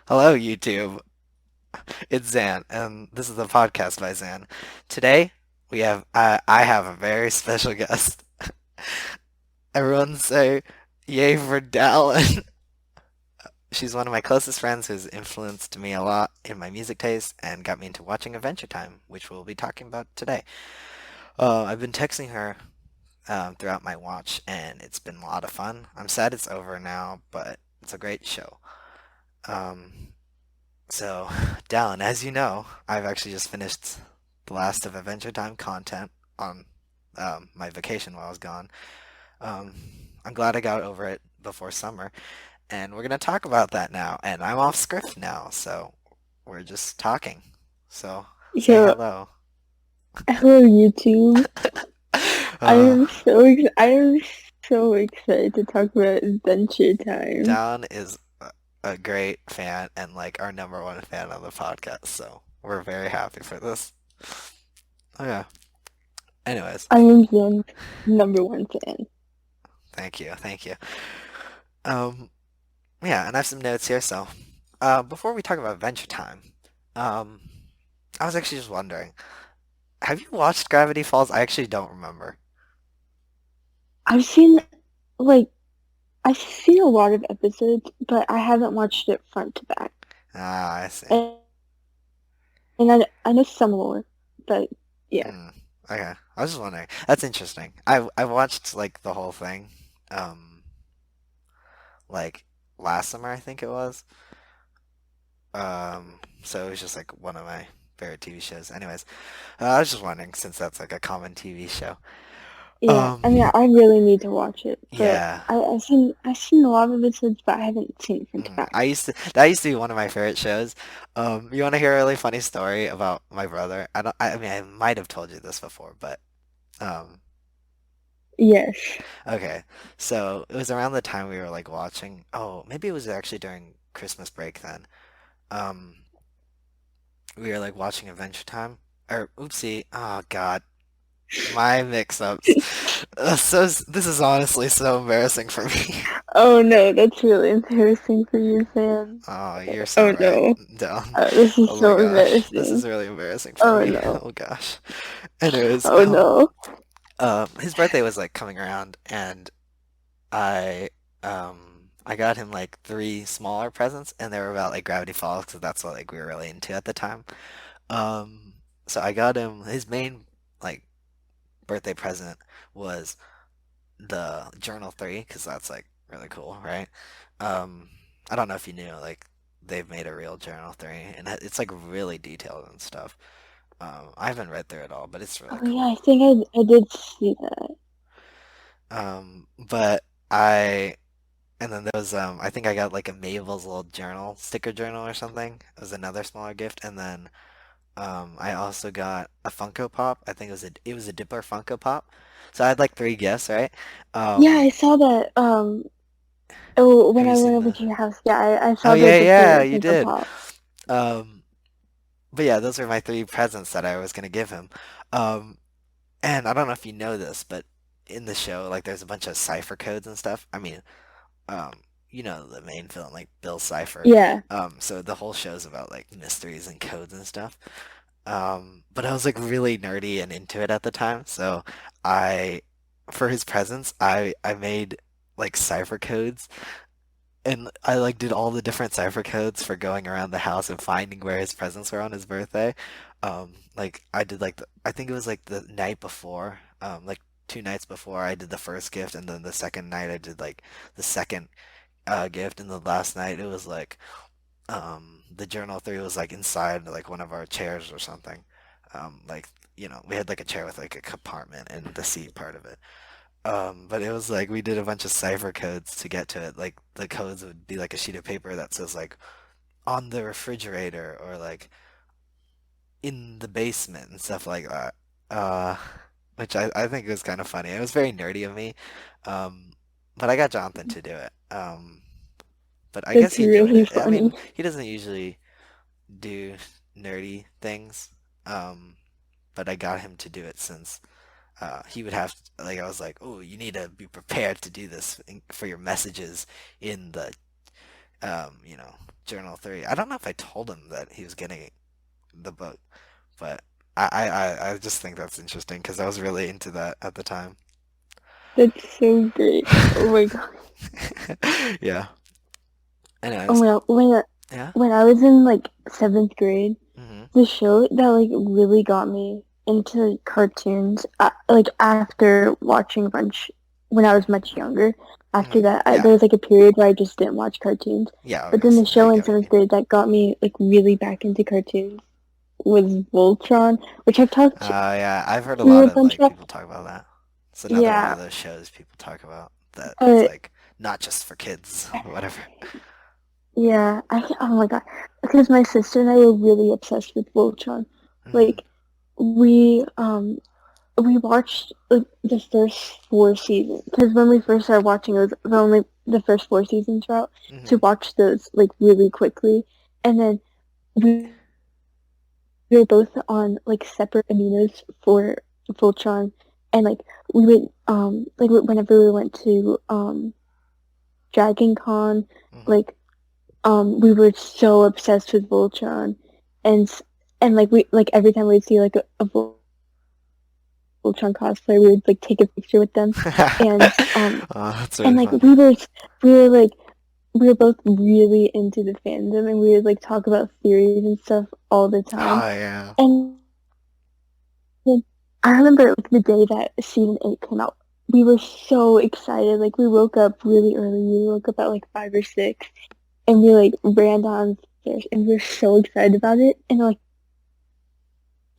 Hello, YouTube. It's Zan, and this is the podcast by Zan. Today, I have a very special guest. Everyone say, "Yay for Dallon!" She's one of my closest friends who's influenced me a lot in my music taste and got me into watching Adventure Time, which we'll be talking about today. I've been texting her throughout my watch, and it's been a lot of fun. I'm sad it's over now, but it's a great show. Um, So, Dallin, as you know, I've actually just finished the last of Adventure Time content on my vacation while I was gone. Um, I'm glad I got over it before summer, and we're gonna talk about that now. And I'm off script now, so we're just talking. So, say Yo, hello. hello YouTube. Uh, I am so excited to talk about Adventure Time. Dallin is a great fan and like our number one fan of the podcast, so we're very happy for this. Oh yeah. Anyways, I am Zen's number one fan. thank you, thank you. Um, Yeah, and I have some notes here. So, before we talk about Adventure Time, um, I was actually just wondering, have you watched Gravity Falls? I actually don't remember. I've seen like I've seen a lot of episodes, but I haven't watched it front to back. Ah, I see. And, and I know some lore, but yeah. Hmm. Okay, I was just wondering. That's interesting. I watched like the whole thing, um, like last summer I think it was. So it was just like one of my favorite TV shows. Anyways, I was just wondering since that's like a common TV show. Yeah, I mean, Um, I really need to watch it, but yeah. I've seen a lot of episodes, but I haven't seen it front to Mhm. back. That used to be one of my favorite shows. You want to hear a really funny story about my brother? I mean I might have told you this before, but um Yes. okay. So it was around the time we were like watching. Oh, maybe it was actually during Christmas break then. Um we were like watching Adventure Time. Or oopsie. Oh God. My mix-ups. This is honestly so embarrassing for me. Oh no, that's really embarrassing for you, Sam. Oh, you're so Oh right. no. Dumb. This is Oh my so gosh. This embarrassing. is really embarrassing for Oh me. no. Oh gosh. Anyways, Oh no. his birthday was like coming around and I I got him like three smaller presents and they were about like Gravity Falls because that's what like we were really into at the time. Um, so I got him his main like birthday present was the Journal 3 because that's like really cool, right? Um, I don't know if you knew like they've made a real Journal 3 and it's like really detailed and stuff. I haven't read through it all, but it's really Oh yeah, I cool. think I did see that. But I and then there was I think I got like a Mabel's little journal, sticker journal or something. It was another smaller gift, and then I also got a Funko Pop. I think it was a Dipper Funko Pop. So I had like three gifts, right? Yeah, Um, I saw that. Oh, have when you I went seen over the? to your house, yeah, I Oh saw the yeah, yeah, Dipper you Funko did. Pop. Um, but yeah, those were my three presents that I was gonna give him. Um, and I don't know if you know this, but in the show, like there's a bunch of cipher codes and stuff. I mean, um, you know the main villain, like Bill Cipher. Yeah, So the whole show's about like mysteries and codes and stuff. But I was like really nerdy and into it at the time, so I, for his presents, I made like cipher codes, and I like did all the different cipher codes for going around the house and finding where his presents were on his birthday. Like I did like I think it was like the night before, like 2 nights before I did the first gift, and then the second night I did like the second gift, and the last night it was like the journal 3 was like inside like one of our chairs or something. Like we had like a chair with like a compartment and the seat part of it. But it was like we did a bunch of cipher codes to get to it. Like the codes would be like a sheet of paper that says like on the refrigerator or like in the basement and stuff like that. Uh, which I think was kind of funny. It was very nerdy of me. Um, but I got Jonathan to do it. But I guess that's he enjoyed really it. I mean, funny. he doesn't usually do nerdy things. Um, but I got him to do it since he would have like I was like, oh, you need to be prepared to do this for your messages in the you know, Journal 3. I don't know if I told him that he was getting the book, but I just think that's interesting because I was really into that at the time. That's so great. Oh my god. Yeah. Oh Anyways, my god. yeah. When I was in like seventh grade, Hmm. the show that like really got me into cartoons, like after watching a bunch when I was much younger. After Hmm. that, Yeah. there was like a period where I just didn't watch cartoons. Yeah, But then the obviously. show I in get what you seventh mean. grade that got me like really back into cartoons was Voltron, which I've talked Yeah, I've heard a through lot a of bunch like of. people talk about that. It's another one Yeah, of those shows people talk about that it's but like not just for kids, whatever. yeah, oh my god, because my sister and I were really obsessed with Voltron. Hmm. Like we watched like the first four seasons because when we first started watching, it was only the first four seasons were out. Hmm. To watch those like really quickly, and then we we were both on like separate aminos for Voltron, and like we would like whenever we went to Dragon Con, Hmm. like we were so obsessed with Voltron, and like we like every time we'd see like a Voltron cosplayer, we would like take a picture with them, and Oh, that's and really like funny. we were like we were both really into the fandom, and we would like talk about theories and stuff all the time. Oh yeah. And then I remember like the day that season 8 came out, we were so excited. Like we woke up really early. We woke up at like 5 or 6, and we like ran downstairs, and we were so excited about it. And like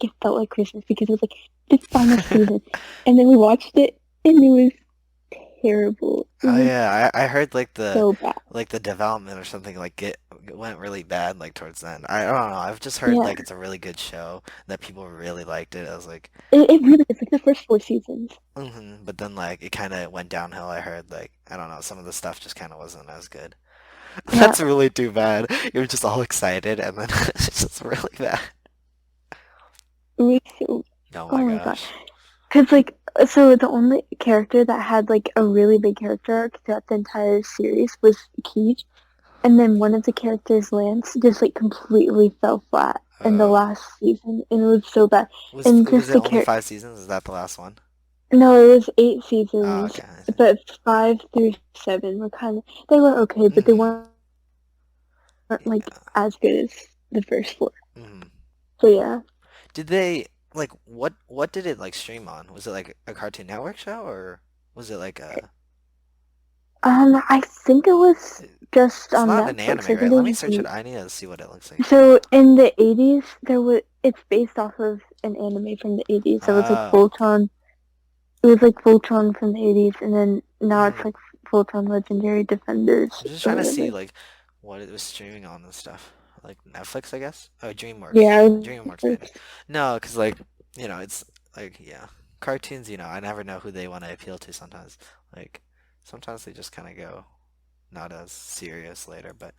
it felt like Christmas because it was like the final season. And then we watched it, and it was terrible. It Oh was yeah, I heard so bad. like the development or something like it went really bad like towards the end. I don't know. I've just heard Yeah, like it's a really good show that people really liked it. I was like, it really is like the first 4 seasons. but then like it kind of went downhill. I heard like I don't know, some of the stuff just kind of wasn't as good. Yeah, That's really too bad. You're just all excited and then it's just really bad. it was so. Oh Oh my my god. gosh. Cause like so the only character that had like a really big character arc throughout the entire series was Keith, and then one of the characters, Lance, just like completely fell flat in the Oh. last season, and it was so bad. And Was just it the only character. 5 seasons? Is that the last one? No, it was 8 seasons, Okay, I see. but 5 through 7 were kind of they were okay, but they Hmm. weren't like Yeah. as good as the first four. Hmm. So yeah, Did they like what did it like stream on? Was it like a Cartoon Network show or was it like a I think it was just it's on not an Netflix. anime, I right? think it Let was me just search on. it. I need to see what it looks like. So in the 80s, there was it's based off of an anime from the 80s. It was like Oh. Voltron. It was like Voltron from the 80s, and then now it's Hmm. like Voltron Legendary Defenders I'm just or trying to see whatever. like what it was streaming on and stuff. Like Netflix, I guess. Oh, DreamWorks. Yeah, it was DreamWorks maybe. Netflix. No, 'cause like, it's like yeah. Cartoons, I never know who they want to appeal to sometimes. Like sometimes they just kind of go not as serious later, but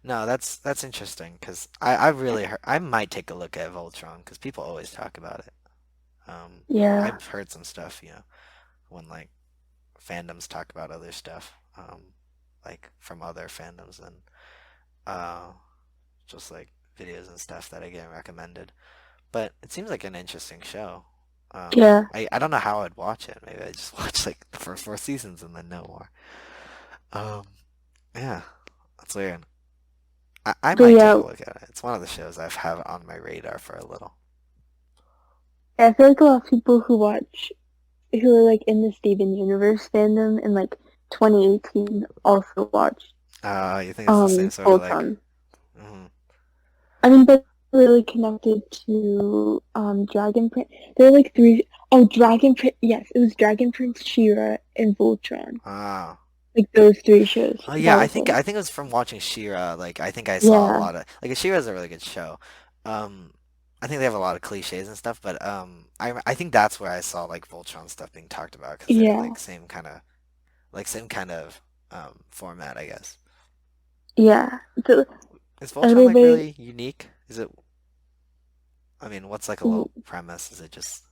no, that's interesting 'cause I really heard, I might take a look at Voltron 'cause people always talk about it. Yeah, I've heard some stuff, when like fandoms talk about other stuff, like from other fandoms and uh, just like videos and stuff that I get recommended. But it seems like an interesting show. yeah, I don't know how I'd watch it. Maybe I just watch like the first 4 seasons and then no more. Um, yeah, that's weird. I but might take yeah, a look at it. It's one of the shows I've had on my radar for a little. I feel like a lot of people who are like in the Steven Universe fandom in like 2018 also watched You think it's the same sort of like? Voltron. Mhm. I mean, but really connected to Dragon Prince. There are like three oh Dragon Prince. Yes, it was Dragon Prince, She-Ra, and Voltron. Ah. Like those three shows. Oh That yeah, I was think it. I think it was from watching She-Ra. Like I think I saw a Yeah, lot of like She-Ra's a really good show. Um, I think they have a lot of cliches and stuff, but I think that's where I saw like Voltron stuff being talked about because they're yeah, like same kind of format, I guess. yeah. So Is Voltron like everybody, really unique? Is it? I mean, what's like a little premise? Is it just?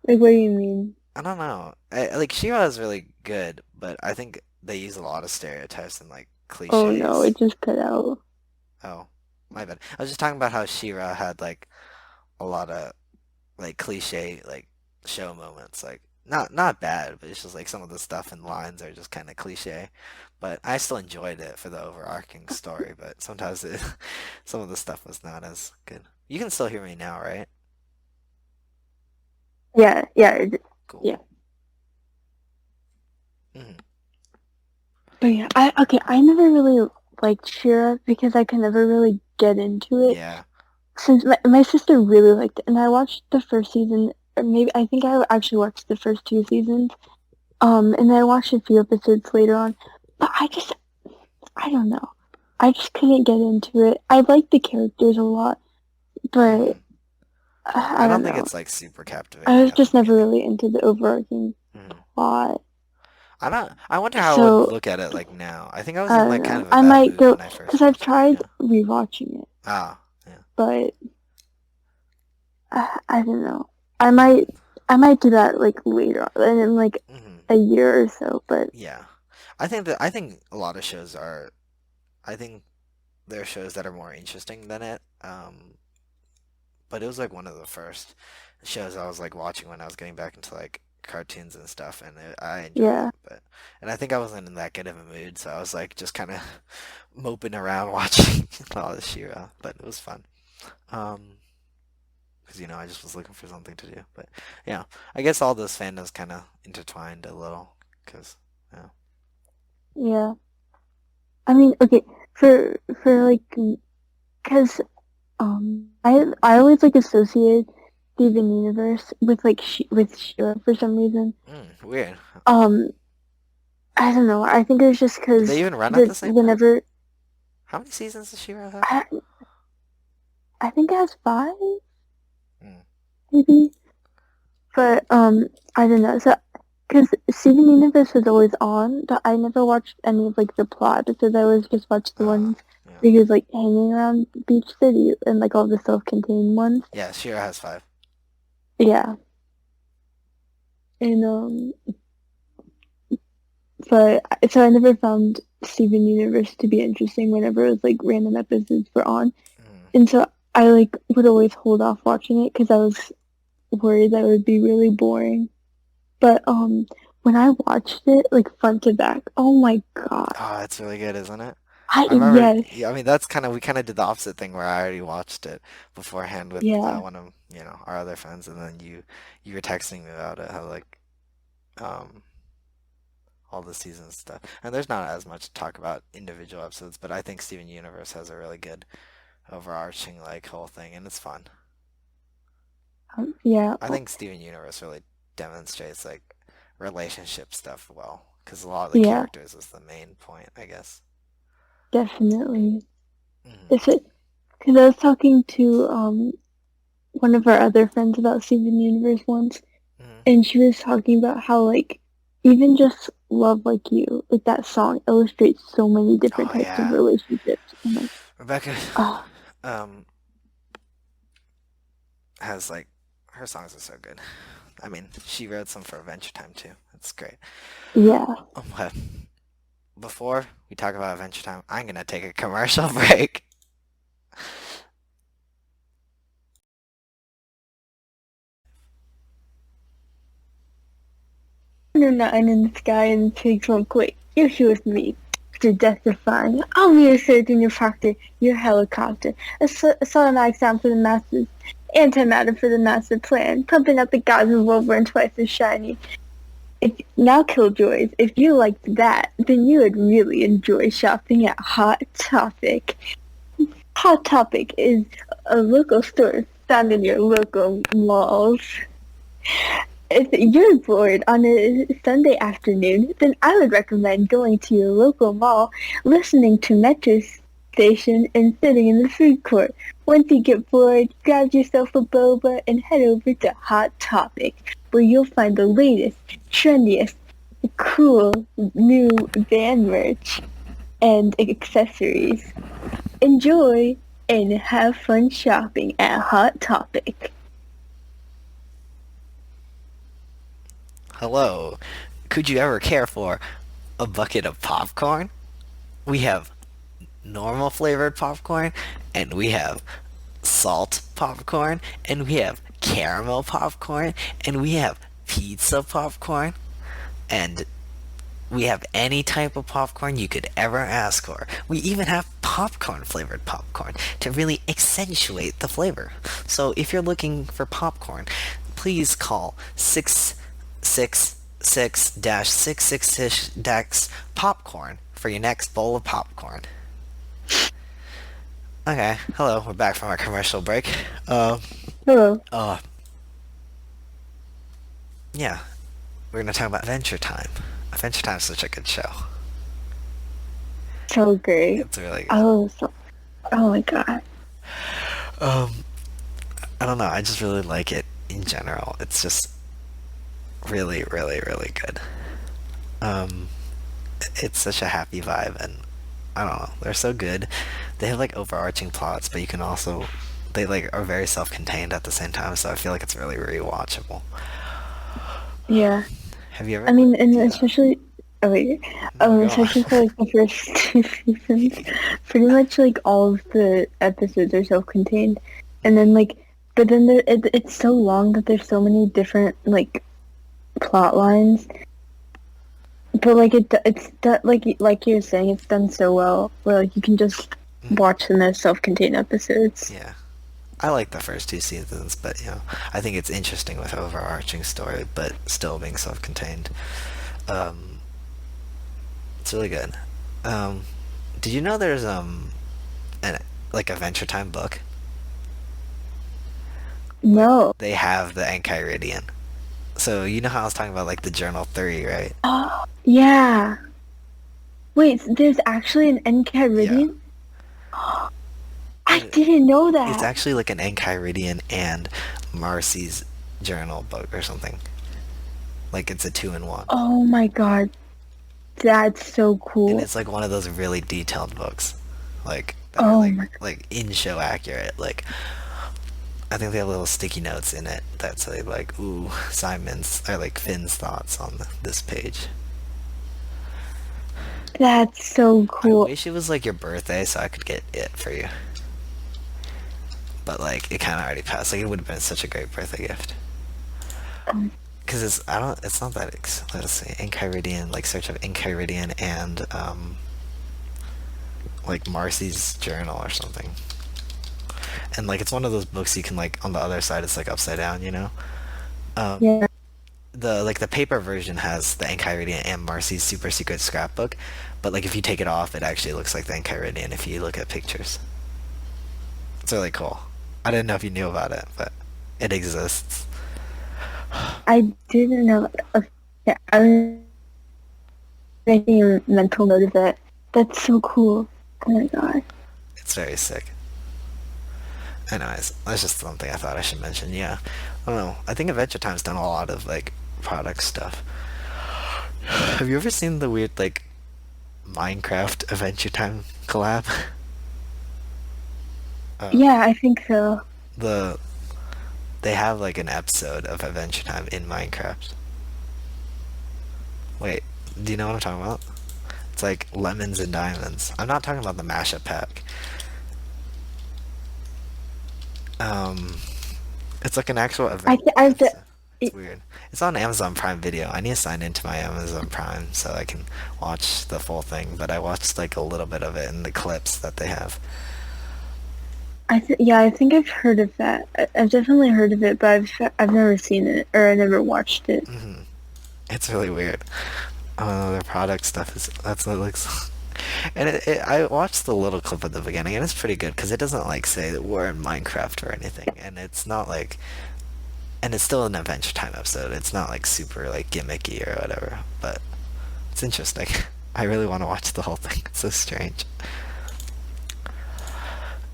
like, what do you mean? I don't know. Like She-Ra is really good, but I think they use a lot of stereotypes and like Oh no, cliches. it just cut out. Oh, my bad. I was just talking about how She-Ra had like a lot of like cliche like show moments. Like not bad, but it's just like some of the stuff and lines are just kind of cliche. But I still enjoyed it for the overarching story. But sometimes some of the stuff was not as good. You can still hear me now, right? Yeah, yeah, Cool. yeah. Hmm. But yeah, I okay. I never really liked Shira because I could never really get into it. Yeah. Since my sister really liked it, and I watched the first season, or maybe I think I actually watched the first two seasons. And then I watched a few episodes later on, but I don't know. I just couldn't get into it. I like the characters a lot, but Hmm. I I don't don't think know. it's like super I captivating was at the just never beginning. really into the overarching Hmm. plot. I don't. I wonder how I would So look at it like now. I think I was I in don't like kind know. of a I bad might mood go when I first because I've watched it. tried Yeah. rewatching it, Ah. Yeah. but I don't know. I Hmm. might I might do that like later on, in like Hmm. a year or so. But Yeah. I think a lot of shows are. I think there are shows that are more interesting than it. But it was like one of the first shows I was like watching when I was getting back into like cartoons and stuff, and I enjoyed yeah, it. But and I think I wasn't in that good of a mood, so I was like just kind of moping around watching all this She-Ra. But it was fun. Um, because I just was looking for something to do. But yeah, I guess all those fandoms kind of intertwined a little. Because yeah. yeah. I mean, okay, for like, cause I always like associated Steven Universe with like with Shira for some reason. Weird. Um, I don't know. I think it was just Did they because even run at the the same time? whenever How many seasons does She-Ra have? I I think it has five Mm. maybe, but I don't know. So because Steven Universe was always on, but I never watched any of like the plot because I always just watched the ones Yeah. where he was like hanging around Beach City and like all the self-contained ones. Yeah, She-Ra has five. Yeah, and but so I never found Steven Universe to be interesting whenever it was like random episodes were on, Mm. and so I like would always hold off watching it because I was worried that it would be really boring. But when I watched it like front to back, oh my god, Oh, it's really good, isn't it? I I remember, yes, yeah, I mean, that's kind of, we kind of did the opposite thing where I already watched it beforehand with yeah, one of, our other friends, and then you were texting me about it, how like, um, all the season stuff. And there's not as much to talk about individual episodes, but I think Steven Universe has a really good overarching like whole thing, and it's fun. yeah, I think Steven Universe really demonstrates like relationship stuff well, because a lot of the yeah, characters is the main point, I guess. definitely. Hmm. Is it because I was talking to one of our other friends about Steven Universe once, Hmm. and she was talking about how like even just Love Like You, like that song illustrates so many different Oh types of yeah, relationships. I'm like, Rebecca. oh Um, has like her songs are so good. I mean, she wrote some for Adventure Time too. That's great. yeah. But before we talk about Adventure Time, I'm gonna take a commercial break. Under nothing in the sky and pigs won't quit. You're here with me. To death defying. I'll be a surgeon, your proctor, your helicopter. A sodomite sound for the masses. Antimatter for the master plan. Pumping out the gods of Wolverine and twice as shiny. If now, Killjoys, if you liked that, then you would really enjoy shopping at Hot Topic. Hot Topic is a local store found in your local malls. If you're bored on a Sunday afternoon, then I would recommend going to your local mall, listening to Metro Station, and sitting in the food court. Once you get bored, grab yourself a boba and head over to Hot Topic, where you'll find the latest, trendiest, cool new band merch and accessories. Enjoy and have fun shopping at Hot Topic. Hello. Could you ever care for a bucket of popcorn? we have normal flavored popcorn, and we have salt popcorn, and we have caramel popcorn, and we have pizza popcorn, and we have any type of popcorn you could ever ask for. We even have popcorn flavored popcorn to really accentuate the flavor. So if you're looking for popcorn, please call 666-666 popcorn for your next bowl of popcorn. Okay, hello, we're back from our commercial break. Hello. Uh, yeah, we're gonna talk about Adventure Time. Adventure Time is such a good show. So great. It's really good. Oh, so, oh my God. Um, I don't know. I just really like it in general. It's just really, really, really good. Um, it's such a happy vibe, and I don't know. They're so good. They have like overarching plots, but you can also they like are very self-contained at the same time. So I feel like it's really rewatchable. Yeah. Have you ever I like? mean, and Yeah. especially, oh wait, No, go on. especially for like the first two seasons, pretty much like all of the episodes are self-contained, and then like, but then it's so long that there's so many different like plot lines, but like like you were saying, it's done so well where like you can just Mhm. watch them as self-contained episodes. Yeah. I like the first two seasons, but I think it's interesting with overarching story, but still being self-contained. Um, it's really good. Um, did you know there's an like Adventure Time book? Like No. they have the Enchiridion. So you know how I was talking about like the Journal 3, right? Oh, yeah. Wait, there's actually an Yeah. Enchiridion? I And didn't know it's that. actually like an Enchiridion and Marcy's journal book or something. Like it's a two in one. Oh my God, that's so And cool. it's like one of those really detailed books. Like that are Oh like my, like in show accurate. Like I think they have little sticky notes in it that say like, ooh, Simon's or like Finn's thoughts on this page. that's so I cool. wish it was like your birthday so I could get it for you. But like it kind of already passed. Like it would have been such a great birthday gift. Um, Because it's not that let's see, Enchiridion, like search of Enchiridion and like Marcy's journal or something. And like it's one of those books you can like on the other side it's like upside down, you know. Um, yeah, the paper version has the Enchiridion and Marcy's super secret scrapbook, but like if you take it off, it actually looks like the Enchiridion if you look at pictures. It's really cool. I didn't know if you knew about it, but it exists. I didn't know. Okay, I was making a mental note of that. That's so cool. Oh my God. It's very sick. Anyways, that's just something I thought I should mention. Yeah, I don't know. I think Adventure Time's done a lot of like product stuff. Have you ever seen the weird like Minecraft Adventure Time collab? Um, Yeah, I think so. the they have like an episode of Adventure Time in Minecraft. Wait, do you know what I'm talking about? It's like lemons and diamonds. I'm not talking about the mashup pack. Um, it's like an actual event I episode. It's it, weird. It's on Amazon Prime Video. I need to sign into my Amazon Prime so I can watch the full thing. But I watched like a little bit of it in the clips that they have. yeah, I think I've heard of that. I've definitely heard of it, but I've never seen it or I never watched it. Hmm. It's really weird. Their product stuff is that's what it looks. And I watched the little clip at the beginning, and it's pretty good because it doesn't like say that we're in Minecraft or anything, and it's not like, and it's still an Adventure Time episode. It's not like super like gimmicky or whatever, but it's interesting. I really want to watch the whole thing. It's so strange.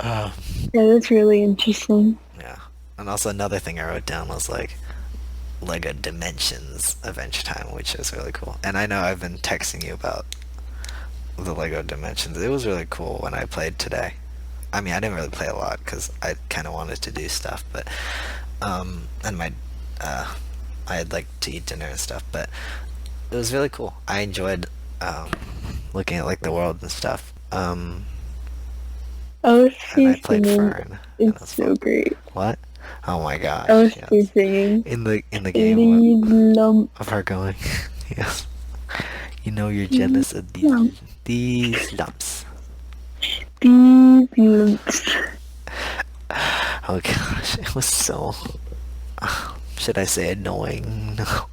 Um, Yeah, that's really interesting. yeah. And also another thing I wrote down was like Lego Dimensions Adventure Time, which is really cool. And I know I've been texting you about the Lego Dimensions. It was really cool when I played today. I mean, I didn't really play a lot because I kind of wanted to do stuff, but and uh, I had like to eat dinner and stuff, but it was really cool. I enjoyed looking at like the world and stuff. And I LSP played singing Fern, is and it was fun. so great. What? Oh my gosh, LSP yes. singing. In the game Lead lump, of her going, yes. You know you're lead jealous of lump, these lumps. these lumps. Oh gosh, it was so. Should I say annoying? No.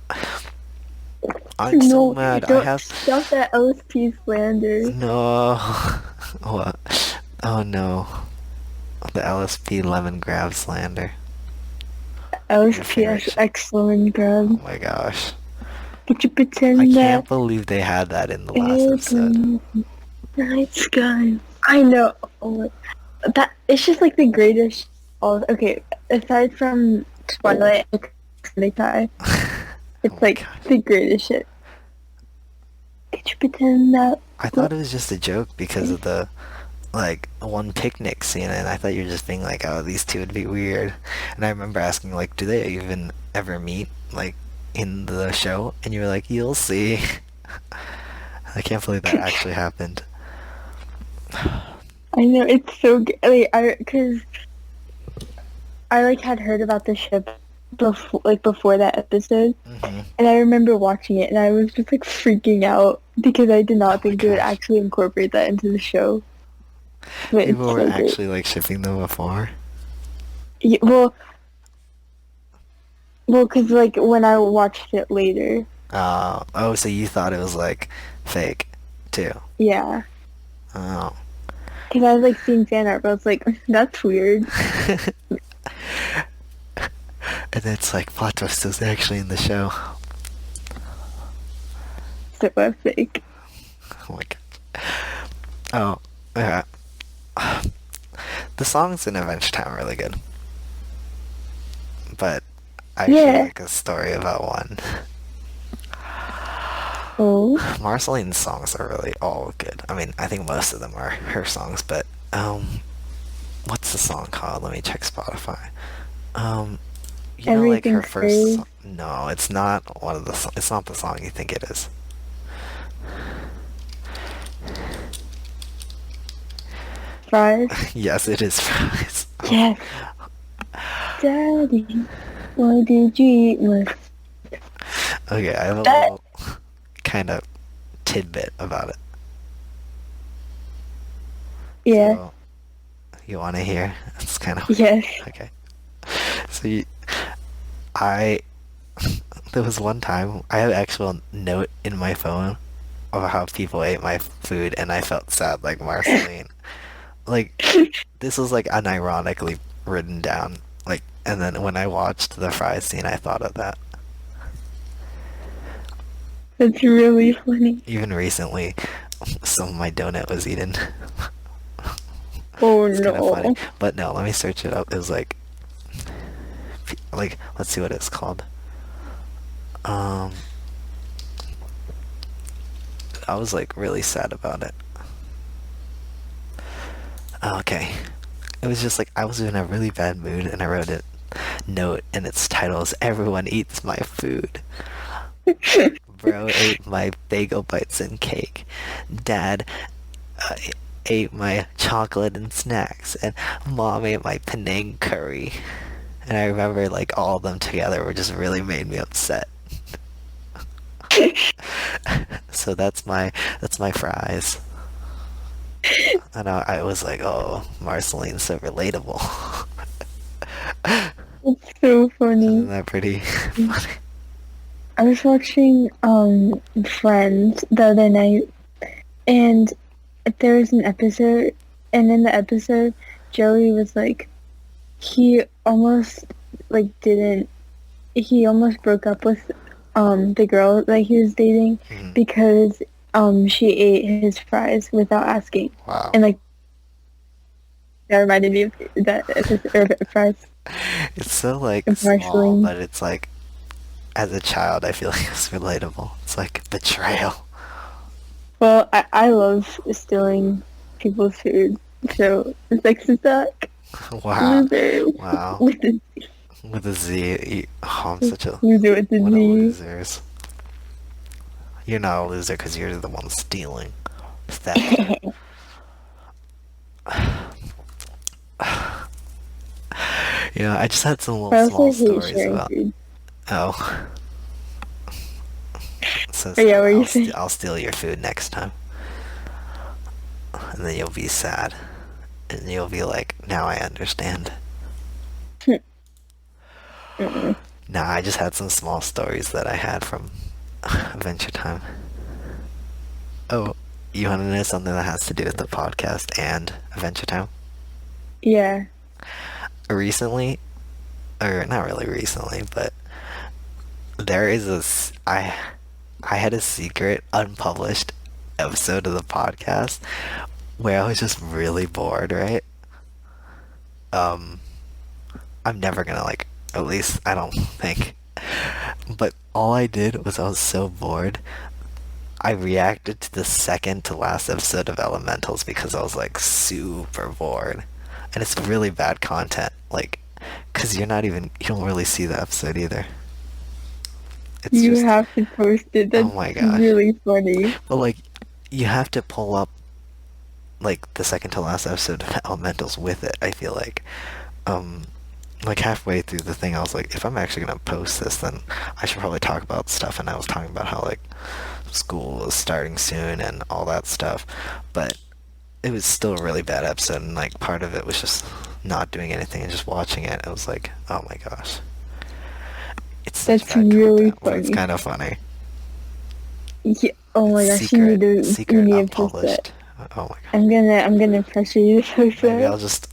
I'm so No, mad. I don't have stop that LSP slander. no. What? Oh no. The LSP lemon grab slander. Your favorite LSPS shit. excellent Oh grub. my gosh. Could you I pretend that can't believe they had that in the last episode. airplane night sky? I know. Oh, that it's just like the greatest. All okay, aside from Twilight and Kai, Oh it's my like gosh. the greatest shit. Could you pretend that? I thought it was just a joke because of the like one picnic scene, and I thought you were just being like, oh, these two would be weird. And I remember asking like, do they even ever meet like in the show? And you were like, you'll see. I can't believe that actually happened. I know it's so good. Like, because I like had heard about the ship before that episode, Hmm. and I remember watching it, and I was just like freaking out because I did Oh not my think they would gosh. actually incorporate that into the show. But People it's were so great. actually like shipping them before. Yeah, well, because like when I watched it later, Oh, so you thought it was like fake too? yeah, Oh. because I was like seeing fan art, but I was like, that's weird. And it's like plot twist is actually in the show. So fake. Oh my god. Oh, yeah. The songs in Adventure Time are really good, but I actually Yeah. like a story about one. Oh, Marceline's songs are really all good. I mean, I think most of them are her songs, but what's the song called? Let me check Spotify. Um, you know, like her everything's first. free. No, it's not one of the. It's not the song you think it is. Fries. Yes, it is. Oh, Yes. Daddy, why did you eat my okay, I have a that? little kind of tidbit about it. Yeah. So you want to hear? It's kind of weird. Yes. Okay. So I there was one time I had an actual note in my phone of how people ate my food, and I felt sad like Marceline. Like this was like unironically written down. Like, and then when I watched the fries scene, I thought of that. That's really funny. Even recently, some of my donut was eaten. Oh It's kind of funny. no. But no, let me search it up. It was like let's see what it's called. Um, I was like really sad about it. Oh, okay. It was just like I was in a really bad mood, and I wrote a note, and its title is "Everyone Eats My Food." Bro ate my bagel bites and cake. Dad uh, ate my chocolate and snacks, and Mom ate my Penang curry. And I remember like all of them together were just really made me upset. So that's my fries. And I was like, oh, Marceline's so relatable. It's so Isn't funny. that pretty funny? I was watching Friends the other night, and there was an episode, and in the episode Joey was like, he almost like didn't he almost broke up with the girl that he was dating Mhm. because she ate his fries without asking, Wow. and like that reminded me of that episode of fries It's so like of small, Marceline. but it's like as a child I feel like it's relatable. It's like betrayal. Well, I love stealing people's food, so sex is that Wow. loser Wow. with the With a Z. Oh, I'm such a loser with the one of Z. losers. You're not a loser because you're the one stealing. theft. I just had some little I small also hate stories sharing about. food. Oh, so Oh yeah, sad. what are you saying? I'll steal your food next time, and then you'll be sad, and you'll be like, now I understand. Mm-mm. Nah, I just had some small stories that I had from Adventure Time. Oh, you want to know something that has to do with the podcast and Adventure Time? Yeah. Recently, or not really recently, but there is I had a secret unpublished episode of the podcast where I was just really bored, right? Um, I'm never gonna like, at least I don't think. But all I did was I was so bored. I reacted to the second to last episode of Elementals because I was like super bored. And it's really bad content. Like, cause you don't really see the episode either. It's You just, have to post it. oh That's my gosh. really funny. But like, you have to pull up like the second to last episode of Elementals with it, I feel Um, like halfway through the thing, I was like, if I'm actually gonna post this, then I should probably talk about stuff. And I was talking about how like school is starting soon and all that stuff. But it was still a really bad episode, and like part of it was just not doing anything and just watching it. It was like, oh my gosh, it's such That's bad really content, but it's funny. kind of funny. Yeah. Oh It's my gosh, you need secret, to secret, post that. unpublished. Oh my gosh. I'm gonna pressure you to post Maybe that. I'll just,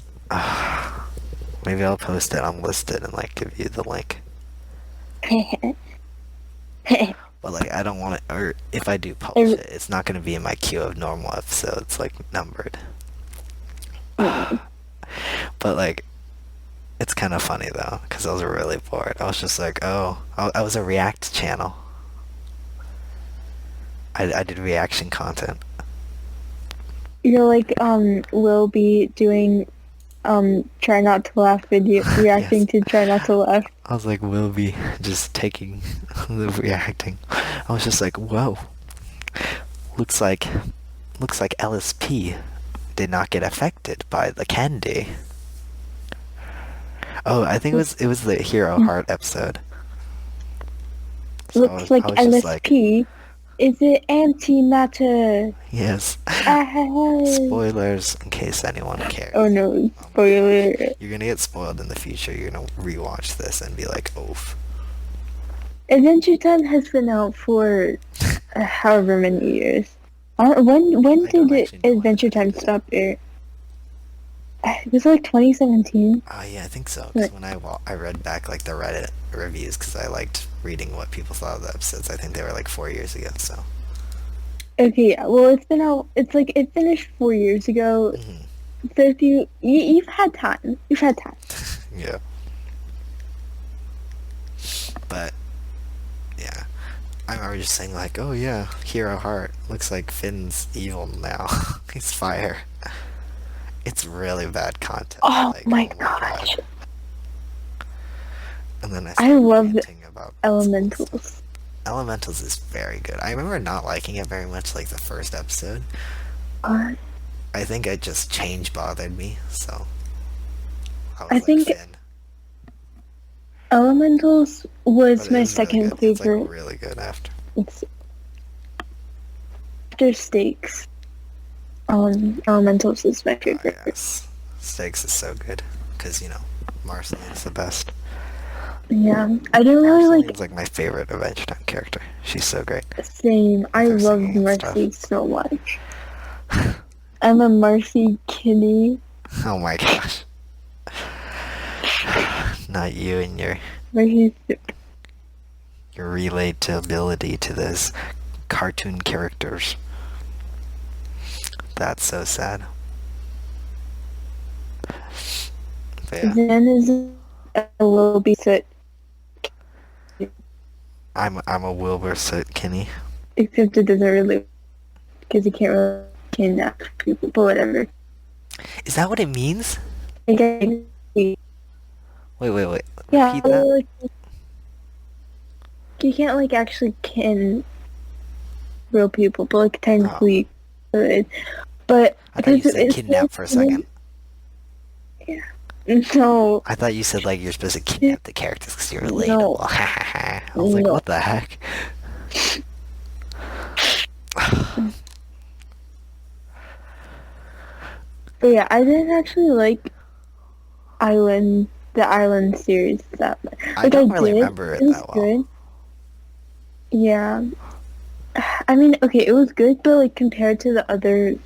maybe I'll post it unlisted and like give you the link. But like, I don't want it, or if I do publish I- it, it's not gonna be in my queue of normal episodes, like numbered. mm, But like, it's kind of funny though, because I was really bored. I was just like, oh, I was a React channel. I did reaction content. You're like will be doing try not to laugh video Yes. reacting to try not to laugh. I was like, will be just taking the reacting. I was just like, whoa, looks like, looks like LSP did not get affected by the candy. Oh, I think it was the Hero Heart episode. So Looks like I was just like, LSP. Is it antimatter? yes. Ah. Spoilers in case anyone cares. Oh no, Oh my gosh. spoiler. You're gonna get spoiled in the future. You're gonna rewatch this and be like, oof. Adventure Time has been out for however many years. When I don't did actually know when Adventure it Time ended. stop air? It was like 2017. Yeah, I think so. Because Like, when I read back like the Reddit reviews, because I liked reading what people thought of the episodes. I think they were like 4 years ago. So. okay, yeah. Well, it's been out. It's like it finished 4 years ago. Hmm. So if you've had time, you've had time. Yeah. But yeah, I remember just saying like, oh yeah, Hero Heart looks like Finn's evil now. He's fire. It's really bad content. Oh Like, my oh my god. gosh, And then I I started love ranting about school stuff. Elementals. Elementals is very good. I remember not liking it very much like the first episode. Uh, I think I just change bothered me, so I I was like think Finn. Elementals But was it my was really good. second It's like favorite. really good after. It's after Stakes. Elementals is my favorite. Yes. Stakes is so good. Because, Marceline's the best. Yeah, I don't really Marceline's like like my favorite Adventure Time character. She's so great. same. With I her love singing and stuff. Marcy so much. I'm a Marcy kitty. Oh my gosh. Not you and Marcy's your relatability to those cartoon characters. That's so sad. But yeah, Zen is a little bit sit, I'm a Wilbur Soot Kinney. except it doesn't really because he can't really kidnap people, but whatever. Is that what it means? Okay. Wait. Yeah, Repeat that. like you can't like actually kin real people, but like Oh, technically good. But I thought you because said it's like, kidnap for a second. yeah. No, I thought you said like you're supposed to kidnap the characters because you're relatable. no, I was like, no. what the heck? But yeah, I didn't actually like the Island series that much. I Like I don't really did, remember it it was that well. good. Yeah, I mean, okay, it was good, but like compared to the other,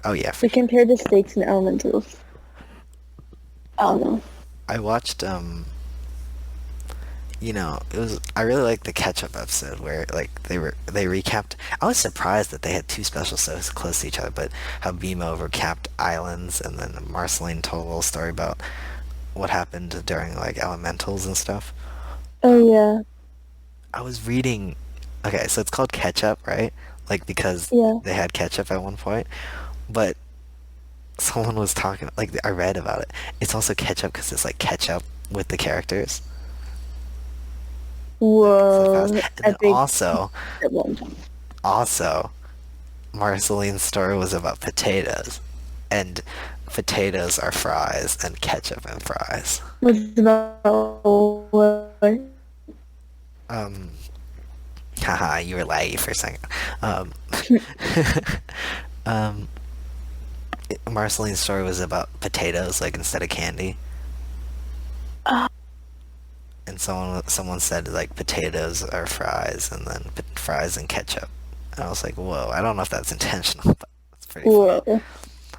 Oh yeah, for like sure. compared to Stakes and Elementals, I don't know. I watched it was I really liked the catch-up episode where like they recapped. I was surprised that they had two special shows close to each other, but how BMO recapped Islands and then Marceline told a little story about what happened during like elementals and stuff. Oh yeah, I was reading. Okay, so it's called ketchup, right? Like because yeah. they had ketchup at one point, but someone was talking. Like I read about it. It's also ketchup because it's like ketchup with the characters. Like so fast, Whoa, and then epic one. also, Marceline's story was about potatoes, and potatoes are fries, and ketchup and fries. Was about what? Um, haha, you were laggy for a second. Um, um, Marceline's story was about potatoes, like instead of candy. And someone said like potatoes are fries, and then fries and ketchup. And I was like, whoa, I don't know if that's intentional, but it's pretty funny. Whoa.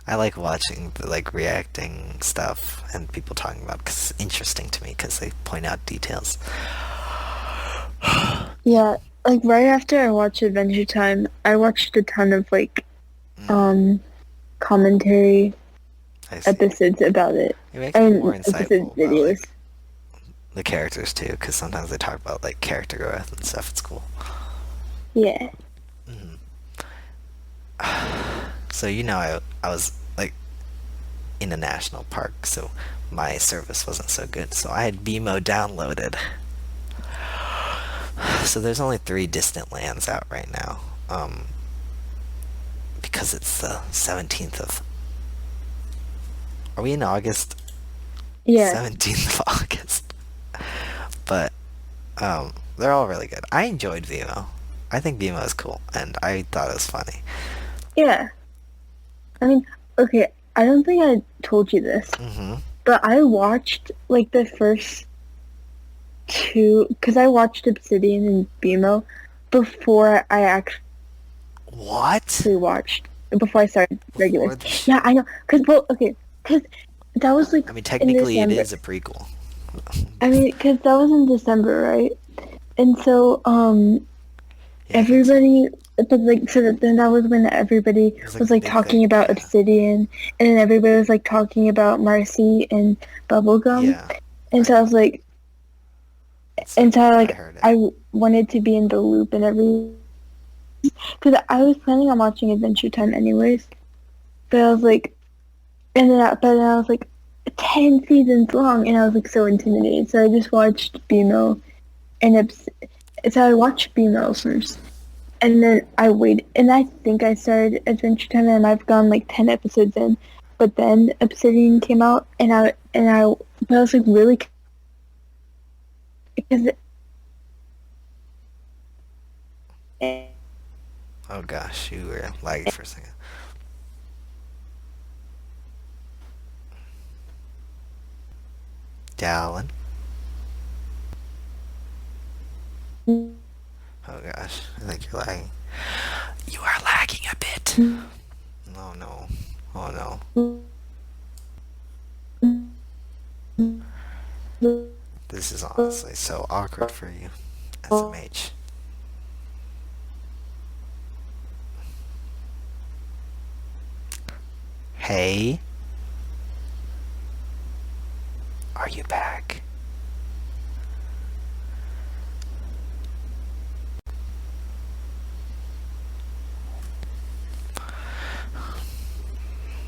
I like watching the like reacting stuff and people talking about because it's interesting to me because they point out details. Yeah, like right after I watched Adventure Time, I watched a ton of like Mm, um commentary I see. episodes about it It makes me more and episode insightful about videos. like the characters too because sometimes they talk about like character growth and stuff. It's cool. Yeah. Hmm. So I was like in a national park, so my service wasn't so good. So I had BMO downloaded. So there's only 3 Distant Lands out right now. Because it's the 17th of. Are we in August? Yeah. 17th of August. But they're all really good. I enjoyed BMO. I think BMO is cool, and I thought it was funny. Yeah. I mean, okay, I don't think I told you this, Mm-hmm. but I watched like the first two because I watched Obsidian and BMO before I actually What? watched before I started regulars. Before the Yeah, I show? know. Cause that was like I mean, in technically, it December. is a prequel. I mean, cause that was in December, right? And so, Yeah, I think so. everybody, but like, so that, then that was when everybody It was like was the like big thing. talking about Yeah. Obsidian, and then everybody was like talking about Marcy and Bubblegum, Yeah. and I so I know. was like, So and so I I like, heard it. I wanted to be in the loop and everything, because I was planning on watching Adventure Time anyways, but I was like, but then I was like, 10 seasons long, and I was like so intimidated, so I just watched BMO, and so I watched BMO first. And then I waited, and I think I started Adventure Time, and I've gone like 10 episodes in. But then Obsidian came out, but I was like really because Oh gosh, you were laggy for a second. Dallon. Oh gosh, I think you're lagging. You are lagging a bit. Oh no. Oh no. This is honestly so awkward for you, SMH. Hey, are you back?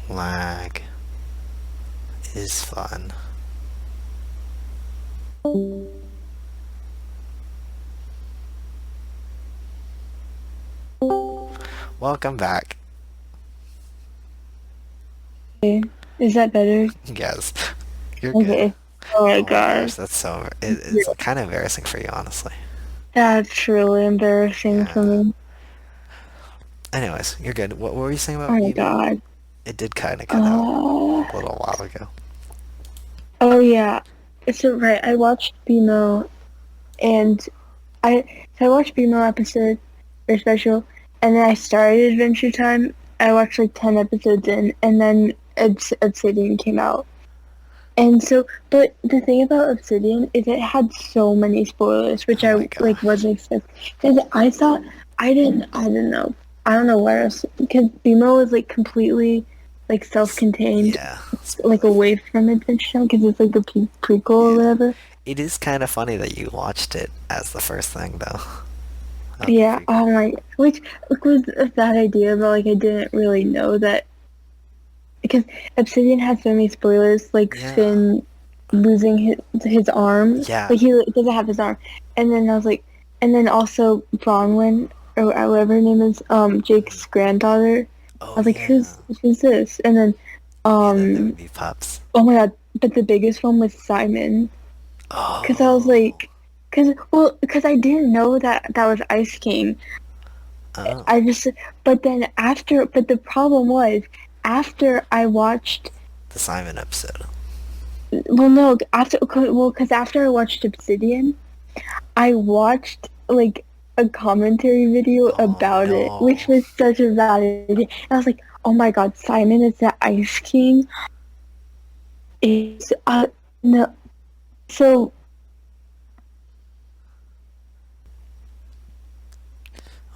Lag is fun. Welcome back. Okay. Is that better? Yes, you're good. Okay. Oh my Oh my gosh, God. it's Yeah. kind of embarrassing for you, honestly. That's really embarrassing for Yeah. me. Anyways, you're good. What were you saying Oh about my BMO? God. It did kind of cut out Uh, a little while ago. oh yeah. So right, I watched BMO and I watched BMO episode or special, and then I started Adventure Time. I watched like 10 episodes in, and then Obsidian came out. And so, but the thing about Obsidian is it had so many spoilers, which Oh I my like gosh. wasn't expecting. Because I thought I didn't know. I don't know what else. Because BMO was like completely like self-contained, Yeah, like spoiler away free. from Adventure Time because it's like a prequel or Yeah. whatever. It is kind of funny that you watched it as the first thing, though. Not the Yeah. prequel. Oh my. Which was a bad idea, but like I didn't really know that because Obsidian has so many spoilers, like Yeah. Finn losing his arm, Yeah. like he doesn't have his arm, and then I was like, and then also Bronwyn or whatever her name is, Mhm. Jake's granddaughter. I Oh was like, yeah. who's this? And then, Yeah, then there would um, be pups. oh my god! But the biggest one was Simon, because I was Oh. like, because I didn't know that was Ice King. Oh. I just, but then after, but the problem was after I watched. The Simon episode. Well, no, because after I watched Obsidian, I watched like a commentary video Oh about it, which no. was such a bad idea. And I was like, oh my god, Simon is the Ice King. Is no, so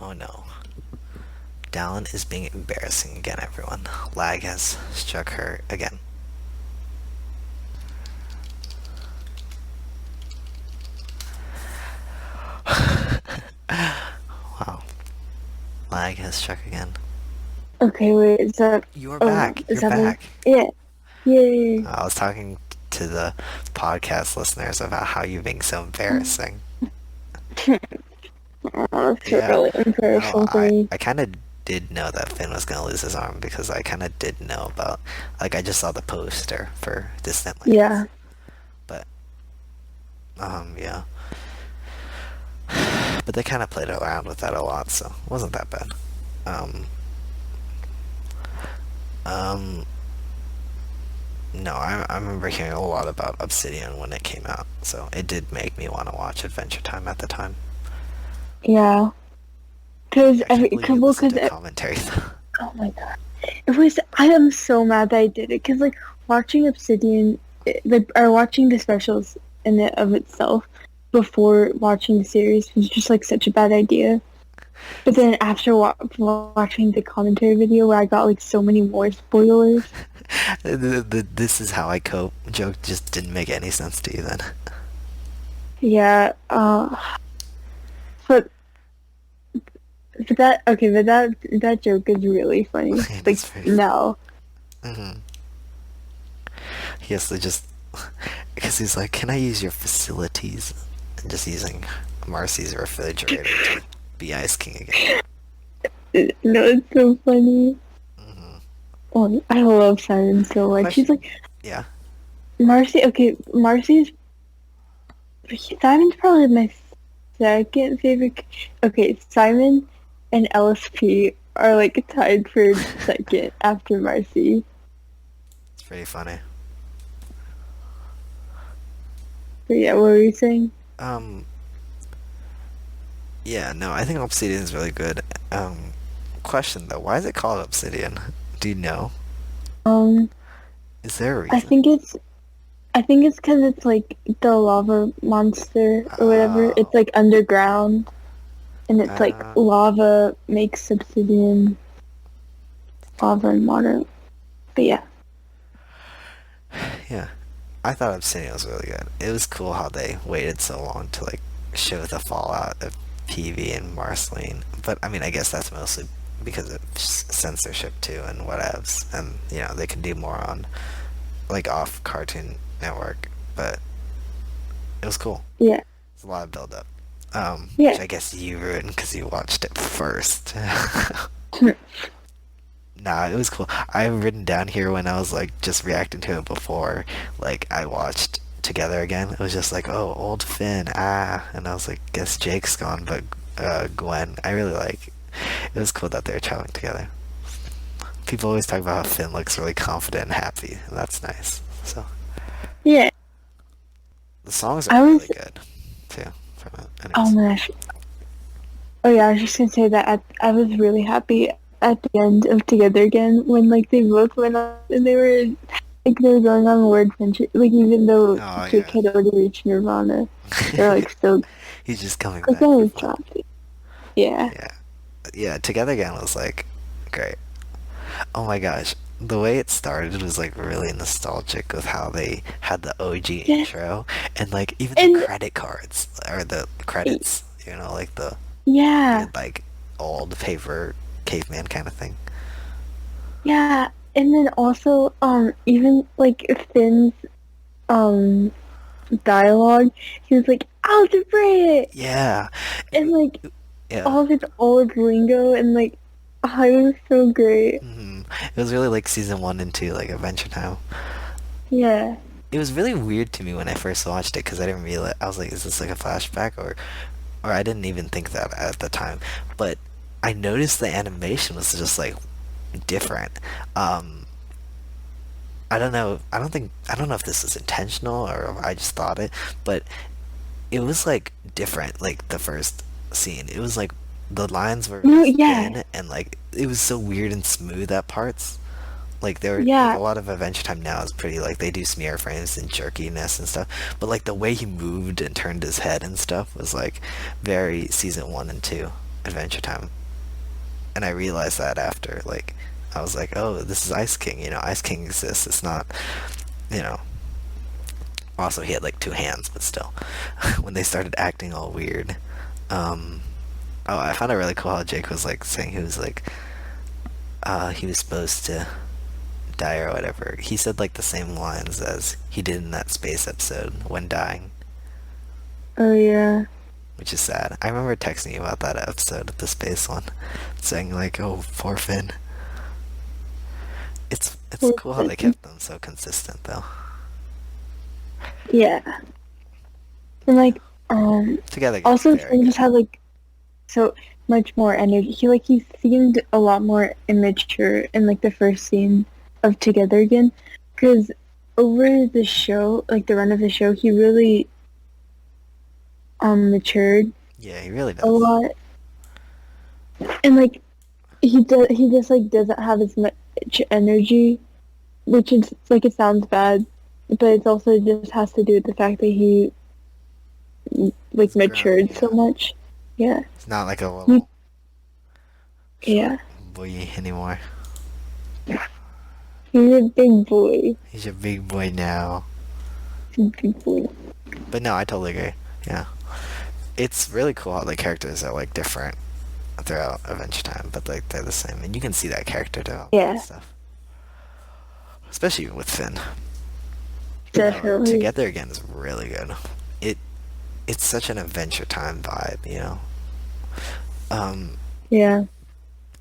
Oh no. Dallon is being embarrassing again, everyone. Lag has struck her again. Wow. Lag has struck again. okay, wait, is that You're oh back. is You're that better? back. Yeah, yay. I was talking to the podcast listeners about how you being so embarrassing. Oh, that's Yeah. really No, embarrassing for I me. I kind of did know that Finn was gonna lose his arm because I kind of did know about, like, I just saw the poster for Distant Lands, Yeah, but yeah, but they kind of played around with that a lot, so it wasn't that bad. Um, um, no, I remember hearing a lot about Obsidian when it came out, so it did make me want to watch Adventure Time at the time. yeah. Because I can't believe you well, listened because to commentary though. oh my god. It was. I am so mad that I did it because like watching Obsidian, like or watching the specials in it of itself before watching the series was just like such a bad idea. But then after watching the commentary video where I got like so many more spoilers, This is how I cope joke just didn't make any sense to you then. yeah. But but that joke is really funny. It Like is very funny. now, Hmm. He has to just, because he's like, can I use your facilities? And just using Marcy's refrigerator to be Ice King again. no, it's so funny. Hmm. Oh, I love Simon so much. He's Question. like Yeah. Marcy. Okay, Marcy's Simon's probably my second favorite. Okay, Simon and LSP are like tied for second after Marcy. It's pretty funny. But yeah, what were you saying? Um, yeah, no, I think Obsidian is really good. Question though, why is it called Obsidian? Do you know? Um, Is there a I reason? think it's I think it's because it's like the lava monster or whatever. Oh, It's like underground, and it's like uh, lava makes obsidian, lava and water. But yeah, yeah. I thought Obsidian was really good. It was cool how they waited so long to like show the fallout of PV and Marceline. But I mean, I guess that's mostly because of censorship too and whatevs, and they can do more on like off Cartoon Network. But it was cool. yeah, It's a lot of build up. Which yeah. I guess you ruined because you watched it first. Nah, it was cool. I've written down here when I was like just reacting to it before, like I watched Together Again. It was just like, oh, old Finn, ah, and I was like, guess Jake's gone, but Gwen. I really like. It was cool that they were traveling together. People always talk about how Finn looks really confident and happy, and that's nice. So Yeah, the songs are I really was. good too. From it, Oh anyways. my gosh. Oh yeah, I was just gonna say that I was really happy at the end of Together Again when like they both went on and they were going on more adventure. Like even though Oh Jake yeah. had already reached Nirvana, they're like still He's just coming like back for very fun. happy. Yeah. Yeah. Yeah, Together Again was like great. Oh my gosh. The way it started was like really nostalgic with how they had the OG Yeah. intro and like even the And credit cards or the credits, like the yeah, weird like old paper caveman kind of thing. yeah. And then also even like Finn's um dialogue, he was like algebraic Yeah. and like Yeah. all of his old lingo and like oh, it was so great. It was really like season 1 and 2 like Adventure Time. Yeah. It was really weird to me when I first watched it because I didn't realize. I was like, is this like a flashback, or I didn't even think that at the time. But I noticed the animation was just like different. Um, I don't know. I don't know if this is intentional or if I just thought it, but it was like different. Like the first scene, it was like the lines were really No, yeah, thin and like it was so weird and smooth at parts. Like there, like a yeah, lot of Adventure Time now is pretty like they do smear frames and jerkiness and stuff, but like the way he moved and turned his head and stuff was like very season 1 and 2 Adventure Time, and I realized that after like I was like, oh, this is Ice King. Ice King exists. It's not, you know. Also, he had like two hands, but still, when they started acting all weird, um, oh, I found it really cool how Jake was like saying he was supposed to die or whatever. He said like the same lines as he did in that space episode when dying, oh yeah, which is sad. I remember texting you about that episode, the space one, saying like, "Oh, poor Finn." It's poor cool how they Finn. kept them so consistent though. Yeah, and like Together Again's also very Finn just good. had like so much more energy. He seemed a lot more immature in like the first scene of Together Again, because over the show, like the run of the show, he really matured Yeah, he really a does. lot, and like he just like doesn't have as much energy, which is like it sounds bad, but it also just has to do with the fact that he like He's grown, matured so yeah. much. Yeah, He's not like a he, little short yeah, boy anymore. he's a big boy. He's a big boy now. He's a big boy. But no, I totally agree. Yeah. It's really cool how the characters are like different throughout Adventure Time, but like they're the same, and you can see that character development and Yeah, stuff, especially with Finn. But no, definitely. Together Again is really good. It it's such an Adventure Time vibe. Um, Yeah,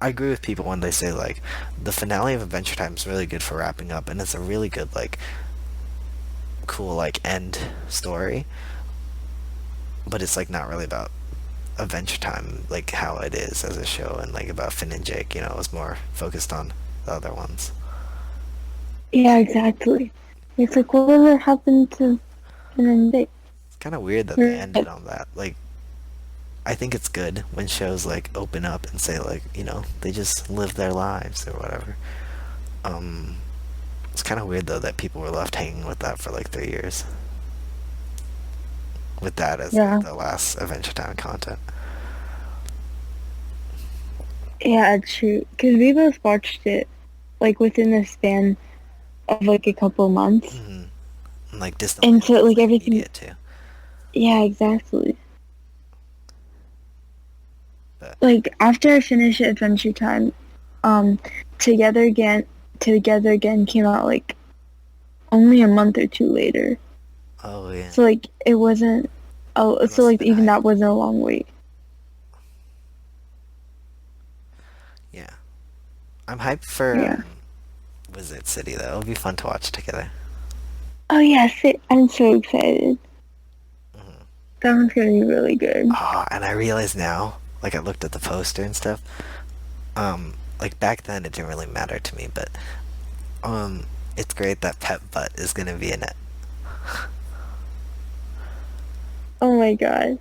I agree with people when they say like the finale of Adventure Time is really good for wrapping up, and it's a really good like cool like end story, but it's like not really about Adventure Time like how it is as a show, and like about Finn and Jake. It was more focused on the other ones. yeah, exactly. It's like whatever happened to Finn and Jake. It's kind of weird that they ended Right. on that. Like, I think it's good when shows like open up and say like, they just live their lives or whatever. Um, it's kind of weird though that people were left hanging with that for like 3 years, with that as like Yeah, the last Adventure Time content. yeah, true. Because we both watched it like within the span of like a couple months, hmm And like Distant and Lands so was like like everything. immediate too. Yeah, exactly. But Like after I finished Adventure Time, um, Together Again, Together Again came out like only a month or two later. oh yeah, So like it wasn't. Oh, it so must have like been even hype. that wasn't a long wait. Yeah. I'm hyped for Yeah. Wizard City though. It'll be fun to watch together. Oh yes, I'm so excited. Mhm. That one's gonna be really good. Oh, and I realize now, like I looked at the poster and stuff. Like back then it didn't really matter to me, but um, it's great that Pet Butt is gonna be in it. Oh my god,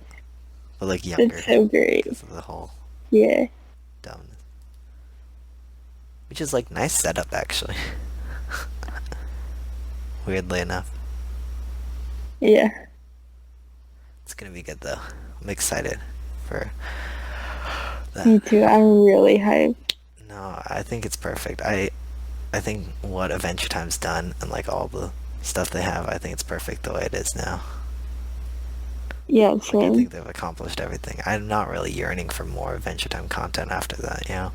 But like that's younger so great. because of the whole Yeah, dumbness, which is like nice setup actually. Weirdly enough, yeah. it's gonna be good though. I'm excited for that. Me too. I'm really hyped. No, I think it's perfect. I think what Adventure Time's done and like all the stuff they have, I think it's perfect the way it is now. Yeah, Like I same. think they've accomplished everything. I'm not really yearning for more Adventure Time content after that, you know?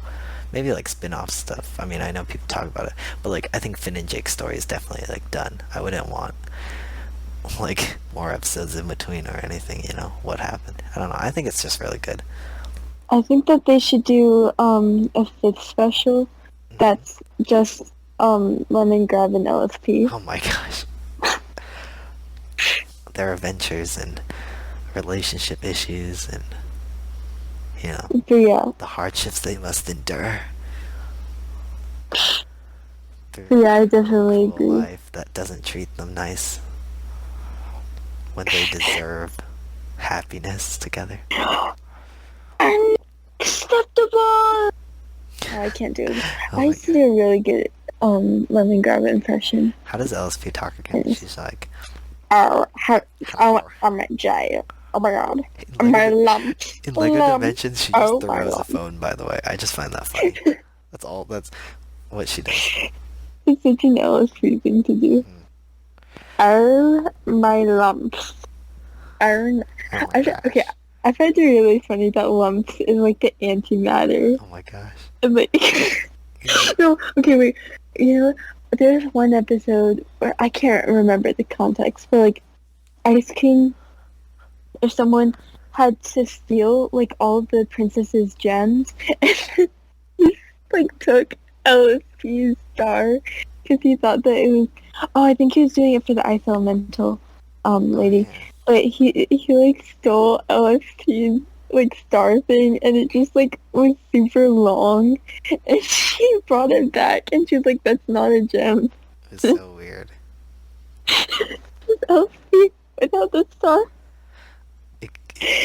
Maybe like spin-off stuff. I mean, I know people talk about it, but like I think Finn and Jake's story is definitely like done. I wouldn't want like more episodes in between or anything, you know? What happened? I don't know. I think it's just really good. I think that they should do a fifth special Hmm. that's just Lemon Grab and LSP. Oh my gosh. Their adventures and relationship issues and, you know, But yeah, the hardships they must endure through but yeah, I a definitely cruel agree. life that doesn't treat them nice when they deserve happiness together. Unacceptable. Oh, I can't do it. Oh I my used to god. do a really good Lemon Grab impression. How does LSP talk again? And She's like, oh, how, oh, "Arr." I'm a jail. Oh my god. In Lego, My lumps. in Lego Lumps. Dimensions, she just Oh my throws a lumps. phone. By the way, I just find that funny. That's all. That's what she does. It's such an LSP thing to do. Hmm. Oh my lumps. Oh, Oh my okay, gosh. I find it really funny that lumps is like the antimatter. Oh my gosh. And like, Yeah. no, okay, wait. You know, there's one episode where I can't remember the context, but like Ice King or someone had to steal like all of the princess's gems and he like took LSP's star because he thought that it was. Oh, I think he was doing it for the ice elemental Oh lady, yeah. but he like stole LSP's like star thing and it just like was super long and she brought it back and she was like, that's not a gem. It's so weird. LSP without the star.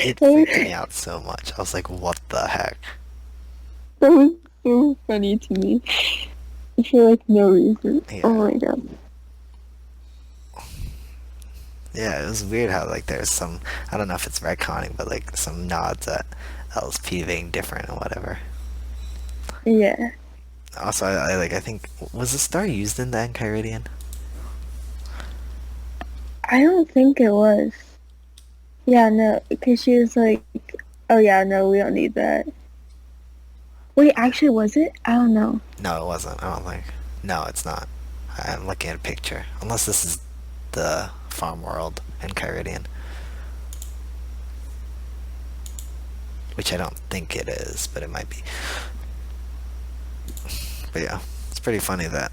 It freaked me That out so much. I was like, what the heck? was so funny to me for like no reason. Oh Yeah. my god. Yeah, it was weird how like there's some, I don't know if it's retconning, but like some nods at LSP being different or whatever. Yeah. Also, I like I think was the star used in the Enchiridion? I don't think it was. Yeah, no, because she was like, oh yeah, no, we don't need that. Wait, actually, was it? I don't know. No, it wasn't. I don't think. No, it's not. I'm looking at a picture. Unless this is the Farm World Enchiridion, which I don't think it is, but it might be. But yeah, it's pretty funny that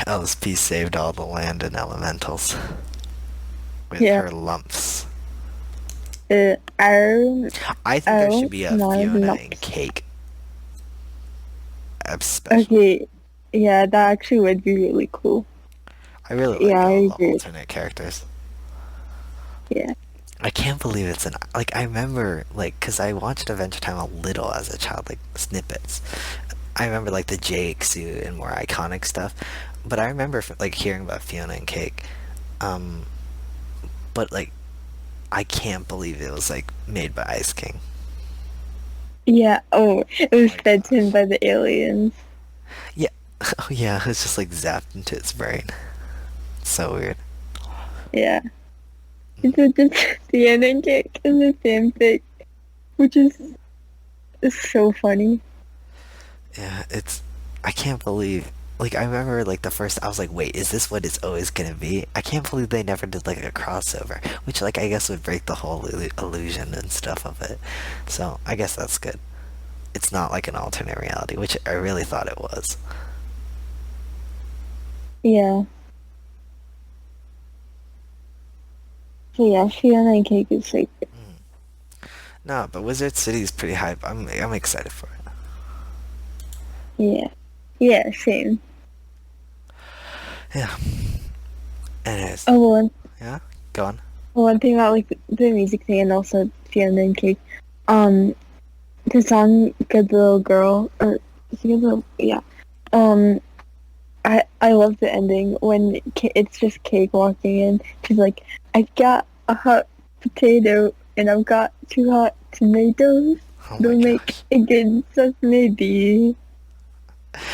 LSP saved all the land and elementals with Yeah. her lumps. I I think there should oh be a my Fiona and lumps. Cake special. Okay, yeah, that actually would be really cool. I really like Yeah, I all the agree. alternate characters. Yeah, I can't believe it's an like I remember like because I watched Adventure Time a little as a child, like snippets. I remember like the Jake suit and more iconic stuff, but I remember like hearing about Fiona and Cake. Um, but like I can't believe it was like made by Ice King. yeah. Oh, it Oh was my fed to him gosh. by the aliens. Yeah. Oh yeah, it's just like zapped into its brain. It's so weird. Yeah, it's just the ending kick is the same thing, which is so funny. Yeah, it's I can't believe like I remember like the first I was like, wait, is this what it's always gonna be? I can't believe they never did like a crossover, which like I guess would break the whole illusion and stuff of it. So I guess that's good. it's not like an alternate reality, which I really thought it was. Yeah. So yeah, Fiona and Cake is like, No, but Wizard City is pretty hype. I'm excited for it. yeah. Yeah, same. Yeah. Anyways, Oh, well, yeah, go on. one thing about like the music thing and also Fiona and Cake, um, the song "Good Little Girl" or is it Good Little, yeah. Um, I love the ending when it's just Cake walking in. She's like, "I got a hot potato and I've got two hot tomatoes. Oh my They'll make gosh. a good sesame."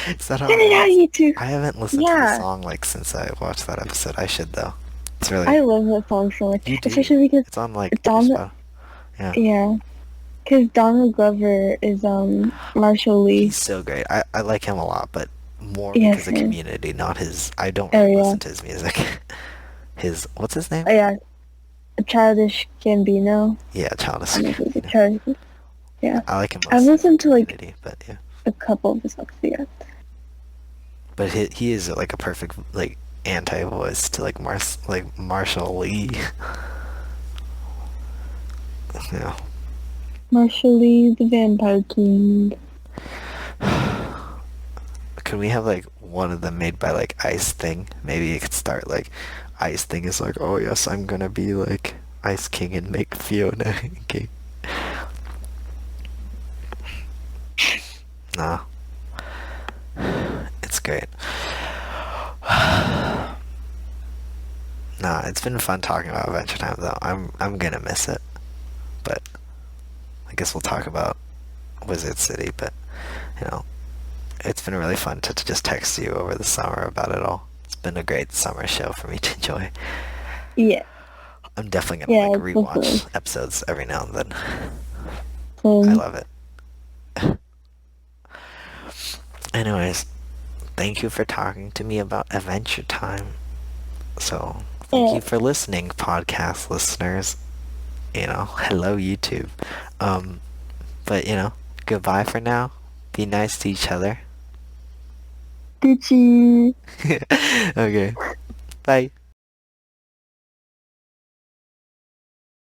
Is that how Get it it out, goes? you two! I haven't listened to the Yeah, song like since I watched that episode. I should though. It's really I love that song so much, you do. especially because It's on like your Don, spot. Yeah. yeah, because Donald Glover is Marshall Lee. He's so great. I like him a lot, but more Yeah, because of same. Community, not his. I don't Oh really yeah, listen to his music. His what's his name? oh yeah, Childish Gambino. Yeah, Childish I don't know if it's Gambino. Childish. Yeah, I like him I've mostly from listened to like Community, but yeah. a couple of his songs. Yeah, But he is like a perfect like anti voice to like Marshall Lee. Yeah. Marshall Lee, the Vampire King. Could we have like one of them made by like Ice Thing? Maybe it could start like Ice Thing is like, oh yes, I'm gonna be like Ice King and make Fiona King. Nah, it's great. Nah, it's been fun talking about Adventure Time though. I'm gonna miss it, but I guess we'll talk about Wizard City. But you know, it's been really fun to just text you over the summer about it all. It's been a great summer show for me to enjoy. Yeah, I'm definitely gonna like yeah, definitely. rewatch episodes every now and then. I Um, love it. Anyways, thank you for talking to me about Adventure Time. So, thank yeah, you for listening, podcast listeners. Hello YouTube. Um, but goodbye for now. Be nice to each other. Gucci. Okay. Bye.